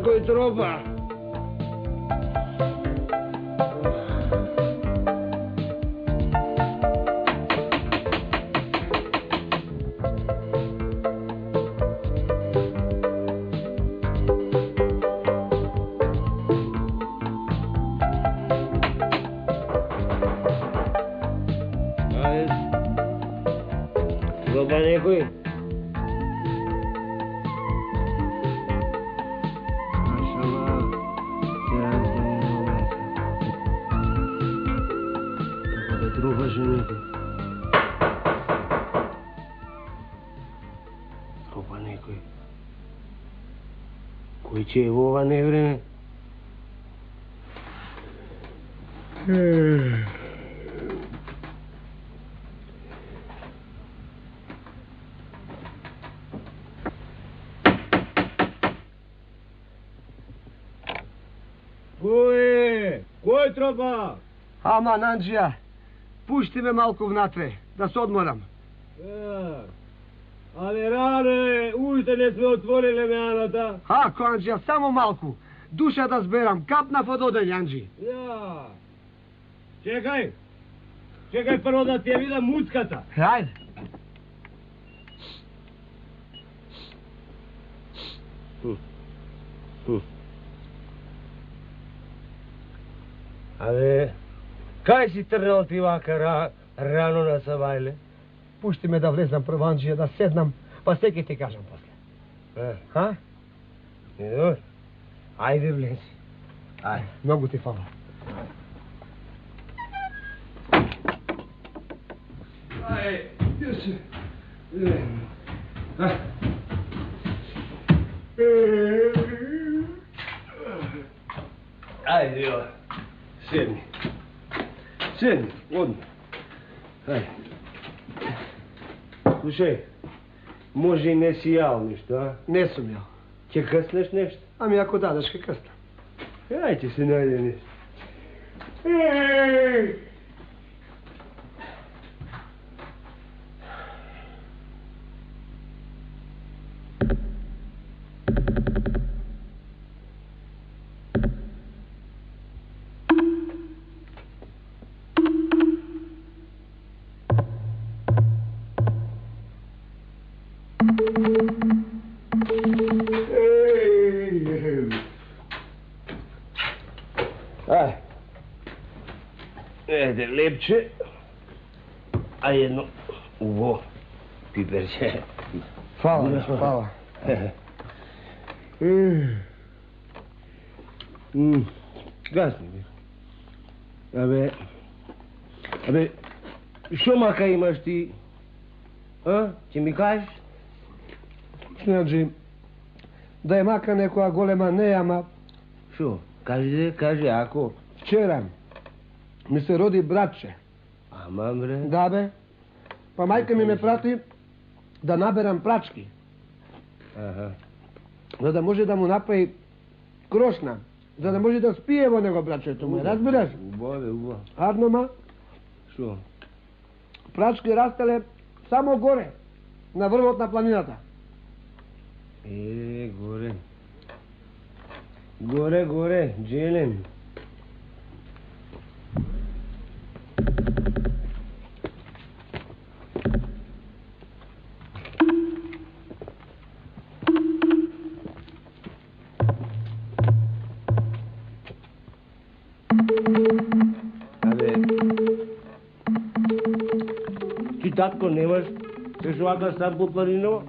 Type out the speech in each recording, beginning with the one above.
nekoj tropa. Tropa nekoj. Tropa še nekaj. Tropa nekoj. Koji će je u ova nevreme? Koj tropa? Aman, Andžija, pušti me malko vnatre, da se odmoram. Ali rane, ujte ne sme otvorile me Anata. Ako, Andžija, samo malku. Duša da zberam, kapna pod odelj, Andži. Ja. Čekaj prvo da ti je vida muckata. Hajde. Ale, kaj si trnal ti vaka rano na savajle? Pušti me da vlezam prvo, Andžija, da sednam, pa sve ti kažem posle. Ha? Dobro. Ajde, vlezi. Ajde. Mnogo ti hvala. Ajde, još. Ajde, jo. Sjedni, odmah. Ajde. Slušaj, može i nesi jao ništa, a? Ne sam jao. Će kasneš nešto? A mi ako dadaš, kaj kasna. Ajde se najde nešto. Ede, lepče, a jedno uvo piperče. Hvala, hvala. Gasni mi. Abe, što maka imaš ti? A? Će mi kažeš? Andži, da je maka nekoja golema nejama. Što? Kaži ako. Včera mi se rodi bratče. Ama bre? Da be. Pa majka mi me prati da naberam prački. Aha. Da može da mu napravi krošna. Da može da spijevo nego bratče to mu. Razbiraš? Ubo. Arnoma? Što? Pračke rastale samo gore. Na vrvotna planinata. Gore, dželim. Ti tatko nemaš još ovakva sad po planinama?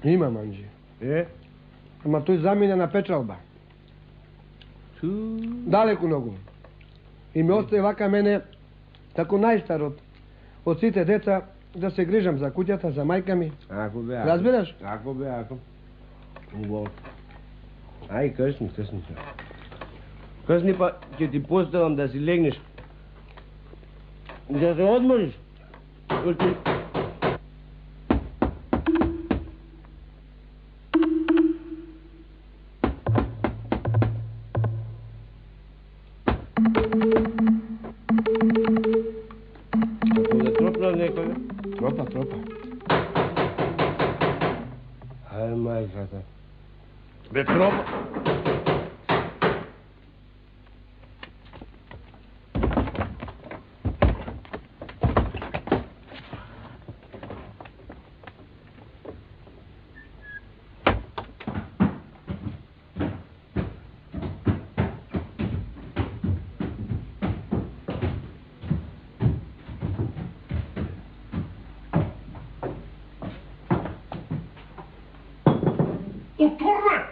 Imam, Andži. Ma to je zamijenjena pečalba. Daleku nogu. I mi ostaje vaka mene tako najstar od svite deca da se grižam za kućata, za majkami. Ako be, ako. Razbiraš? Ako be, ako. Uvo. Aj, kasni. Kasni pa će ti postavim da si legneš. Da se odmoriš. Bez proba. Otvorre!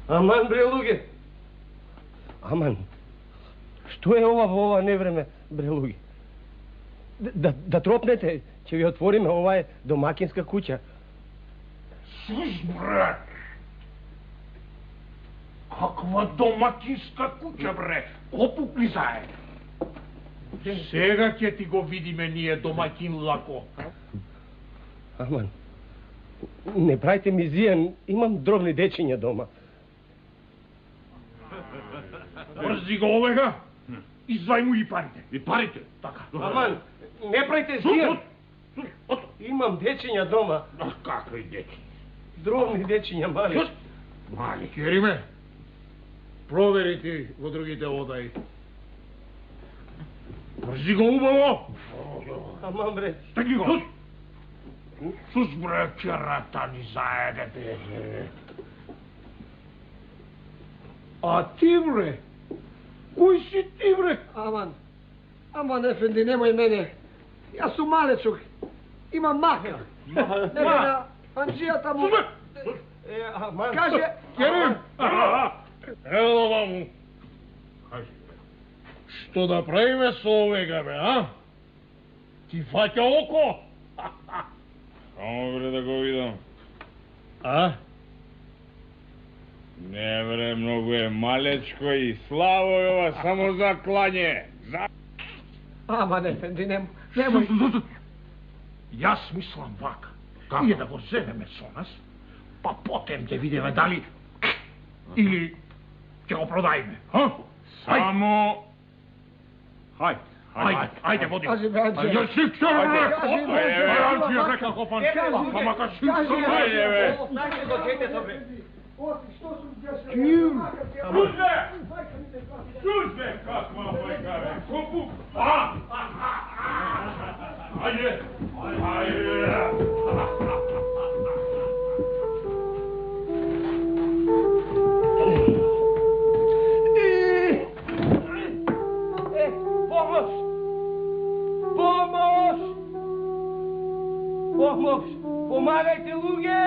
Aman bre luge. Aman. Što je ova nevreme bre luge? Da tropnete, će vi otvorime, ova je domaćinska kuća. Sus, bre! Kakva domaćinska kuća, bre? Ko pukli zaje? Сега ќе ти го видиме ние домаќин лако. Aman, ne pravite mi zijan, imam drobni dečinja doma. Брзи го овега, извај му и парите. И парите? Така. Aman, ne pravite zijan, imam dečinja doma. Какви дечи? Drobni dečinja, mali. Мали, Кериме, провери ти во другите одаи. Брзи го убаво! Aman bre. Стеги го! Сус, бре, керата ни заедете. А ти, бре? Кој си ти, бре? Aman efendi, nemoj mene. Ja sam malečuk. Imam maka. Ne na Anđija mu... Aman. Kaže... Керим! Evo vam. Кажи, што да правиме со овега, бе, а? Ти фаќа око? Само бре да го видам. А? Не бре, многу е малечко и слабо е ова, само за клање. Aman efendi, nemoj. Јас мислам вака. Ние да го земеме со нас, па потем да видиме дали или ќе го продајме, а? Само... Ајде, води. Кажи, бе, Анđija. Ајде, сиксер, бе! Кажи, Анđija, река Кофан. Ама ка сиксер, Ајде, бе. Знаете го четето, бре. Сузбе, каква мојка, бе. Копу. Ајде, Pomoć! Pomagajte, luge!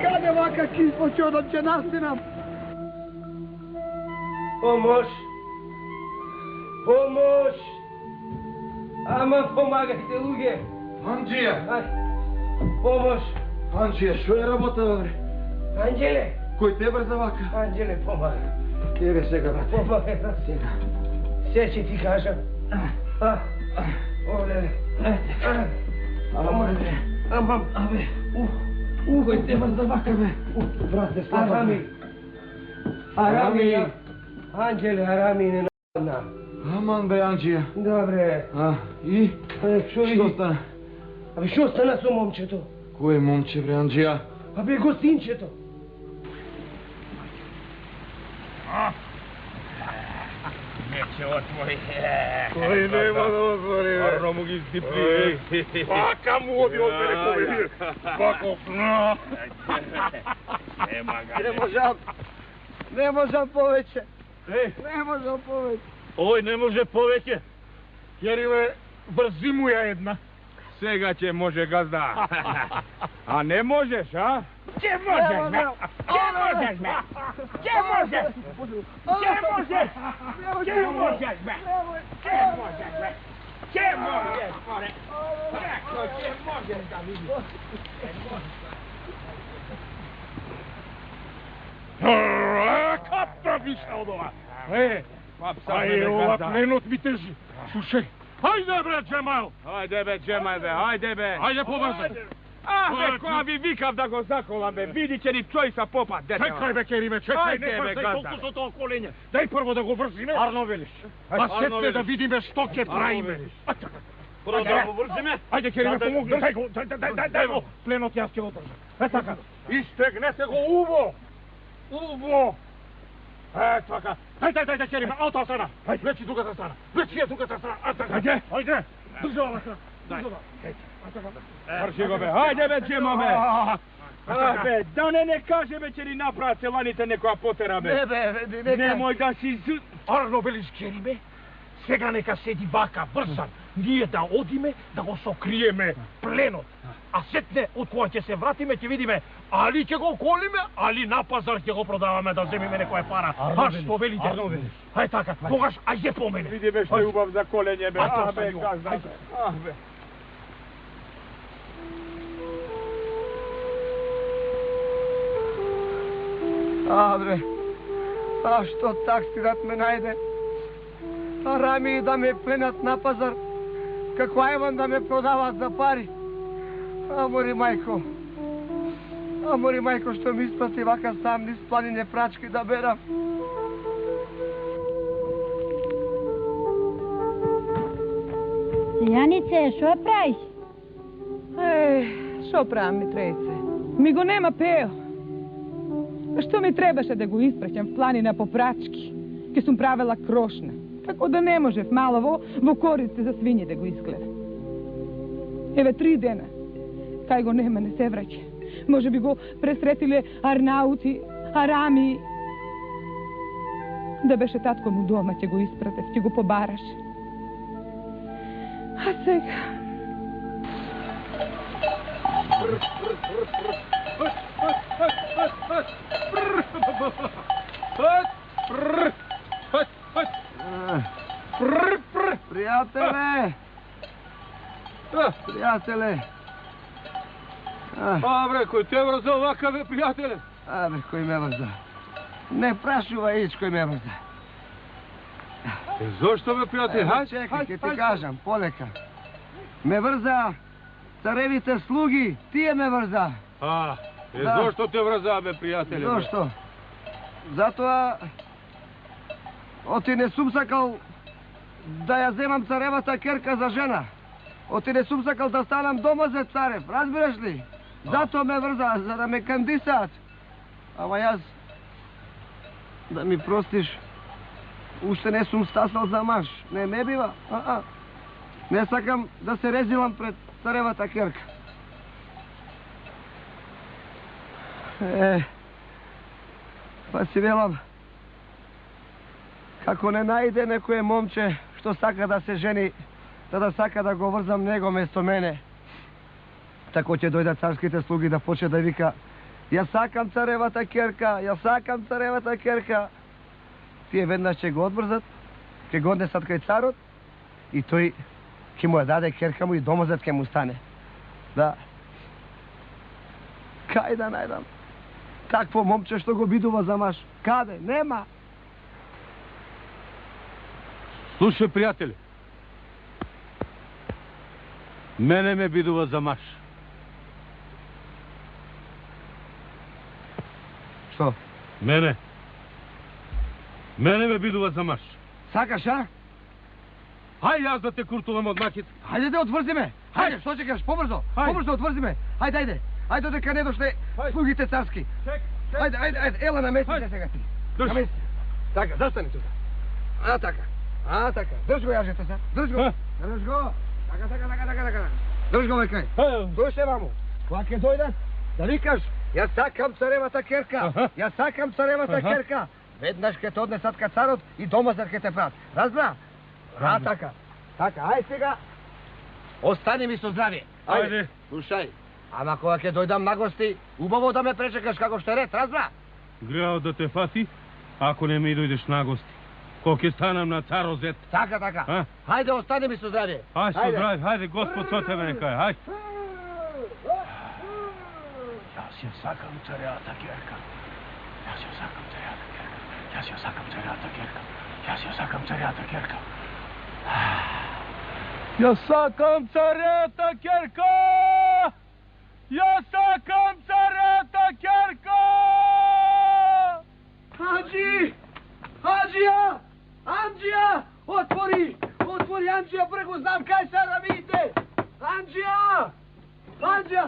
Kade vaka kismo čodom će nastinam? Pomoć! Pomoć! Aman, pomagajte, luge! Anđija! Aj, pomoć! Anđija, što je rabota, bre? Anđele! Koji te brza vaka? Anđele, pomagaj! Jebe сега, brate. Pomagaj, brate! Sve će ti kažem. Ovdje. Aman, bre. Aman. Koji te brza vaka, bre. Brate, slabo. Arami. Anđele, Arami, ne na. Aman, bre, Anđija. Dobre. I? Što stane? A što stane s momčetom? Koje momče, bre, Anđija? A bre, gostinčeto. Neće otvori. Koji nema da otvori, bre. Arno mu gi zdipli. Baka mu obi odbere povedi. Bako. Nema ga. Ne možam poveće. Ne možam poveće. Oj, ne može poveće. Kerile, brzi mu je jedna. Сега će može, gazda. A ne možeš, a? Če možeš, me? Če možeš, me? Če možeš? Če možeš? Če možeš, me? Če možeš, me? Če možeš, more? Rekao, če možeš da vidiš? Če možeš. Kapta više od ova. Aj, ova plenut mi teži. Slušaj, hajde bre, Džemal! Hajde be, Džemal be, hajde be. Hajde pobrzaj. Be, koja bi vikav da go zakolam be, vidit će ni čoj sa popa, dete. Čekaj be, Kerime, čekaj, Hajde, ne be, brzaj, gazda. koliko su to okolinje. Daj prvo da go vrzime. Arno veliš. Pa setne da vidime što će pravime. Prvo da go vrzime. Ajde, Kerime, pomogni, daj go, plenot ja će održati. E taka, istegnete go uvo. Uvo. E taka, daj, Kerime, auto strana. Već je drugata strana, već je drugata strana. Ajde, država strana. Vrši go be, hajde be, Džemo be. Be, da ne kaže be će ni napravit se lanite nekoja potera be. Ne be, Nemoj da si Arno veliš, Kerime, сега neka sedi baka vrzan. Nije da odime, da go sokrijeme plenot. A setne, od koja će se vratime, će vidime, ali će go kolime, ali na pazar će go prodavame da zemime nekoje para. A što veli Arno veliš. Haj taka, kogaš, ajde po mene. Vidi be što je ubav za kolenje be. A to Ah be, sam gazda. Ah be. A bre, a što taksirat me najde? A Rami da me plenat na pazar, kako Ajvan da me prodava za pari. A mori majko, što mi ispati vaka sam niz planine prački da beram. Janice, što praviš? Što pravim mi trejce? Mi go nema peo. A što mi trebaše da go ispraćam planina po prački, ki sam pravila krošne. Tako da ne može malo vo korice za svinje da go iskleve. Eve 3 dena, kaj go nema, ne se vraća. Može bi go presretile Arnauti, Arami. Da beše tatko mu doma, će go ispratev, će go pobaraš. A sega... Prijatele! A bre, koji te vrza ovakave, prijatele? A bre, koji me vrza. Ne prašuva ić koji me vrza. Zašto me, prijatelj? Hajde, čekaj, ti kažem, poleka. Me vrza carevice slugi, ti je me vrza. A, zašto te vrza, be, prijatelje? Zašto? Zato, ti ne sum sakal da ja zemam carevata kerka za žena. Ti ne sum sakal da stanam domazet carev, razbiraš li? Zato me vrza, za da me kandisat. Ама jaz, da mi prostiš, ušte ne sum stasal za maš. Ne me biva. Ne sakam da se rezilam pred carevata kerka. Pa si velam, kako ne najde nekoje momče što saka da se ženi, tada saka da go vrzam nego mesto mene. Tako će dojda carskite slugi da počne da vika, ja sakam carevata kerka, ja sakam carevata kerka. Tije vednaš će go odbrzat, ke godne sad kaj carot, i toj ki mu je dade kerka mu i domozet ke mu stane. Da. Kaj da najdam? Takvo momče što go biduva za maš. Kade? Nema. Slušaj, prijatelj. Mene me biduva za maš. Što? Mene me biduva za maš. Sakaš, a? Haj jaz da te kurtuvam od makit. Hajde da otvrzi me. Hajde, što čekaš? Pobrzo. Pobrzo otvrzi me. Hajde. Ajde deka ne došle slugite carski. Ajde, ela namestite se ga ti. Namestite. Taka, zastani tu. A taka. Drž go, jažete sad. Drž go. Taka. Drž go, vekaj. Slušaj vamo. Kvake dojdat, da vikaš, ja sakam carevata kerka. Ja sakam carevata kerka. Веднаш ке те однесат ка царот и домазар ке те прат. Разбра? Така. Така, ај сега. Остани ми со здравје. Ајде. Слушај. Ама кога ќе дојдам на гости, убаво да ме пречекаш како што е ред, разбра? Грео да те фати, ако не ми дојдеш на гости. Кога ќе станам на царозет. Така. А? Хајде, остани ми со здравје. Ај со здравје, хајде, Господ со тебе нека е, хај. Јас ја сакам царјата Керка. Јас ја сакам царјата Керка. Јас ја сакам царјата Керка. Јас ја сакам царјата Керка. Јас сакам царјата Керка! Јас сакам царјата Керка! Анџи! Анџија! Анџија! Отвори! Отвори, Анџија, бргу, знам кај се рамите! Анџија! Анџија!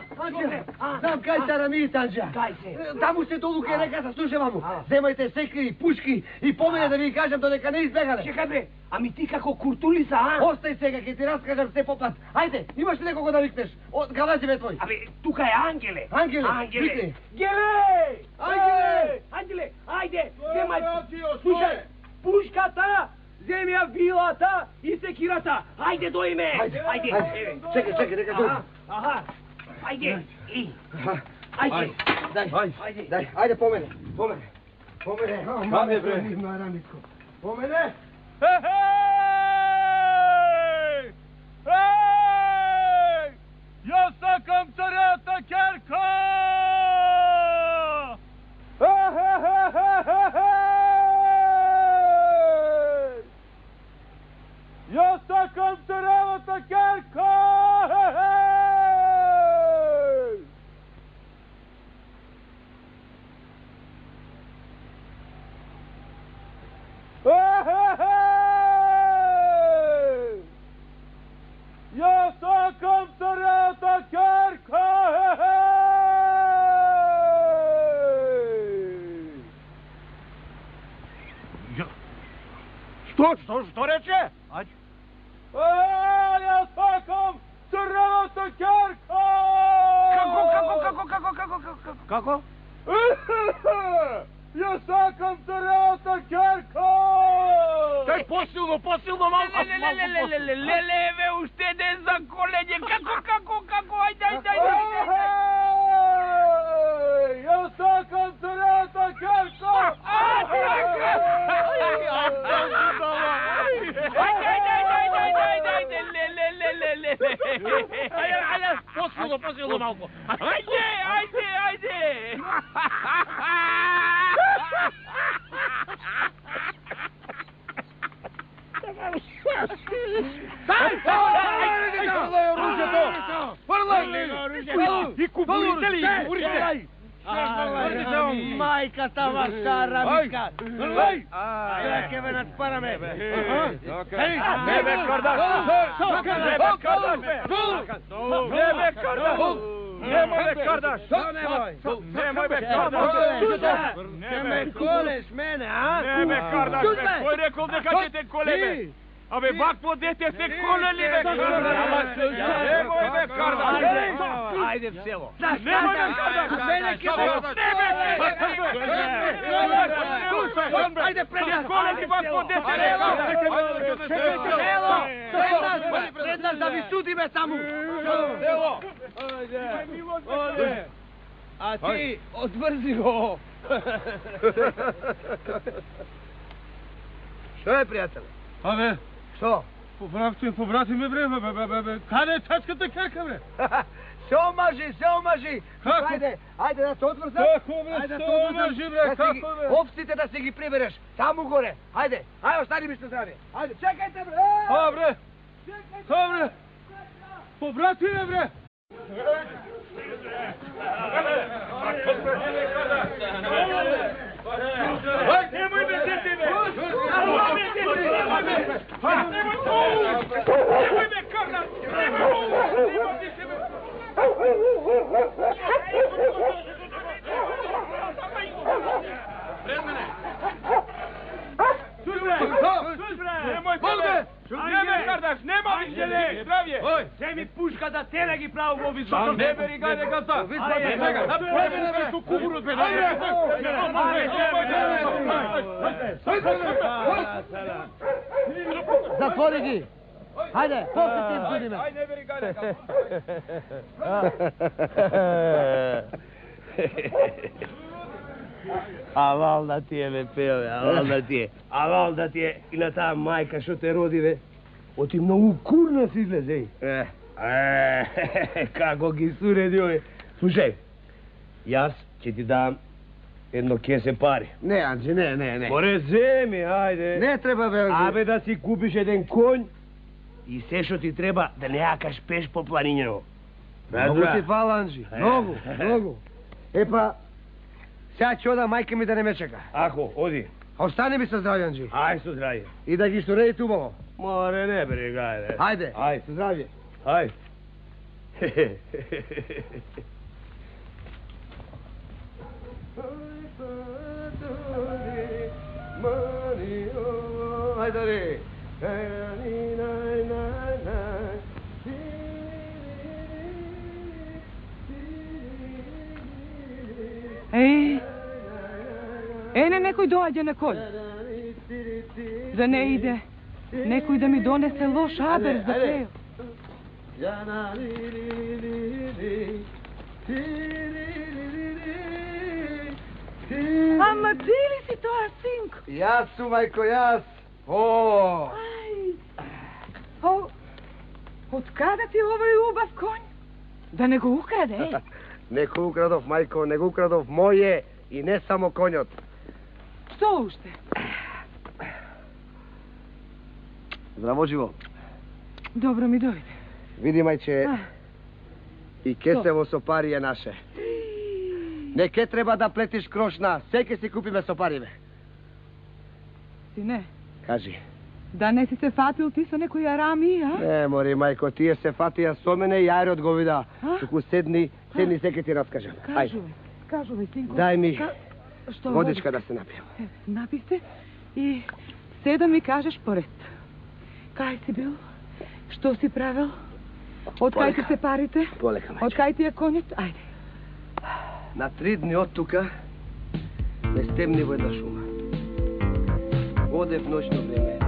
Знам кај се рамите, Анџија! Кај се? Таму се долу ке реката, слушай, маму. Земајте секли и пушки и помине да ви кажам додека не избегале. Чекај бе, ами ти како куртулица, а? Остај сега, ќе ти раскажам се по пат. Ајде, имаш ли некого да викнеш? Галази ме твој. Абе, тука е Ангеле. Ангеле, викни. Геле! Ангеле! Ангеле, ајде, земај. Слушај, пушката, земи ја вилата и секирата. Ајде, дојме. Ајде. Чекај, нека дојде. Аха. Ајде. Ајде. Дај, ајде помене. Маме, бре. Нивно рамитко. Помене. Еј! Јас сакам царјата Керка! Јас сакам царјата Керка! Јас сакам царјата Керка! Што рече? Јас сакам царјата Керка! Како? Јас сакам царјата Керка! Дај посилно, малку. Леле, уште ден за колење. Како, ајде. Јас сакам царјата Керка! Ајде, посилно малку. ајде. И кубурите ли? Мајката ваша рамика. Сега ќе ме надпараме. Не бе кардаш. Немој бе кардаш. Ќе ме колеш мене, а? Не бе кардаш. Кој рекол дека ќе те колебе? Абе, вакво дете се колели, бе, кардаш. Немој бе кардаш. Ајде в село. Немој бе кардаш. Мене ќе ме Ајде пред нас. Колети вакво дете. Пред нас да ви судиме таму. Оде. А ти одврзи го. Што е, пријателе? Абе, Што? побрати ме, бре, каде е тачката Керка, бре? Се омажи. Како? Ајде да се одврзам. Како, бе, се омажи, бре, како, бе? Овците да си ги прибереш, таму горе. Ајде, остани ми со здравје. Ајде, чекајте, бре. Добре. Побрати ме, бре. Немој бе дете, бе. Немој бе кардаш. Немој дете, бе. Пред мене. Немој бе кардаш, нема више. Srđane! Zdravlje! Oj! Sve mi puška da te ne gi pravo u ovi zvatom. Ne beri ga, neka sta! Zatvori gi! Hajde, popri tim ljudima! Aj, ne beri ga, neka. A valda ti je, me peo, a valda ti je. A valda ti je i na ta majka što te rodi, ve. O ti mnogo kurna si izleze, kako gi suredio, ve. Slušaj, jas će ti dam jedno kese pari. Ne, Anđe, ne. More zemi, ajde. Ne treba veliki. Abe da si kupiš jedan konj i sve što ti treba da ne jakaš peš po planinjeno. Mnogo ti hvala, Anđi. Mnogo. E pa, sad ću oda majke mi da ne me čeka. Ako, odi. A ostani mi sa zdravlje, Anđi. Aj, su zdravije. I da gi što redi tu malo. More, ne beri ga, ajde. Hajde, Aj. sa zdravlje. Aj. Hajdari. Ej, nekoj dođe na konj. Da ne ide, nekoj da mi donese loš haber za peo. Ama ti li si to, sinko? Jas su, majko, jas. Od kada ti ovaj ubav konj? Da ne ga ukrade, ej? Neko ukradov, majko, nego ukradov moje i ne samo konjot. Što ušte? Zdravo živo. Dobro mi dojde. Vidi, majče, i kesevo soparije naše. Neke treba da pletiš krošna, seke si kupime soparive. Sine, Kaži. da ne si se fatil ti sa nekoj arami, a? Ne, mori, majko, ti je se fatija so mene i ajre od govida. Tuku sedni seke ti raskažem. Kažu mi, sinko. Daj mi Što vodička da se napijem. Napij se i sedam mi kažeš pored. Kaj si bil? Što si pravil? Od kaj ti se parite? Poleka, majče. Od kaj ti je konjec? Ajde. Na 3 dni od tuka ne stemni vojda šuma. Ode v noćno vreme.